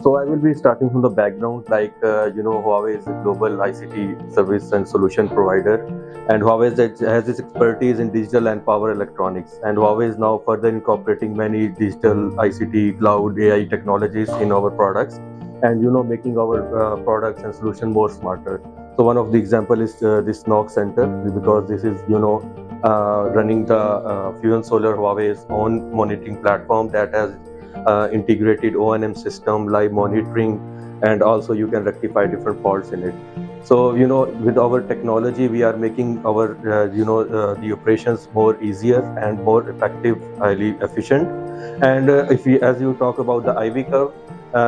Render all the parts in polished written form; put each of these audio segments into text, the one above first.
So I will be starting from the background. Huawei is a global ICT service and solution provider, and Huawei has its expertise in digital and power electronics. And Huawei is now further incorporating many digital ICT, cloud, AI technologies in our products, and making our products and solution more smarter. So one of the example is this NOC Center, because this is running the FusionSolar Huawei's own monitoring platform that has integrated O&M system, live monitoring, and also you can rectify different faults in it. So with our technology, we are making our the operations more easier and more effective, highly efficient. And if we, as you talk about the IV curve,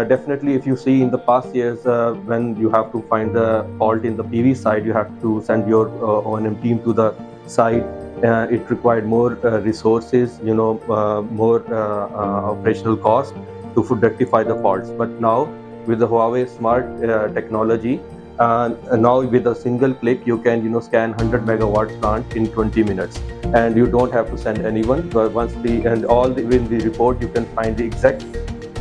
definitely if you see in the past years, when you have to find the fault in the PV side, you have to send your O&M team to the site. It required more resources, more operational cost to rectify the faults. But now with the Huawei smart technology, now with a single click you can scan 100 megawatt plant in 20 minutes, and you don't have to send anyone. But in the report you can find the exact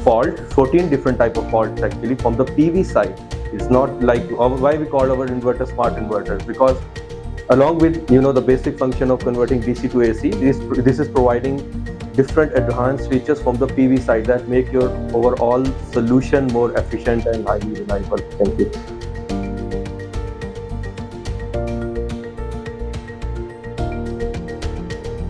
fault, 14 different type of faults actually from the PV side. It's not like why we call our inverter smart inverters, because along with the basic function of converting DC to AC, this is providing different advanced features from the PV side that make your overall solution more efficient and highly reliable. Thank you.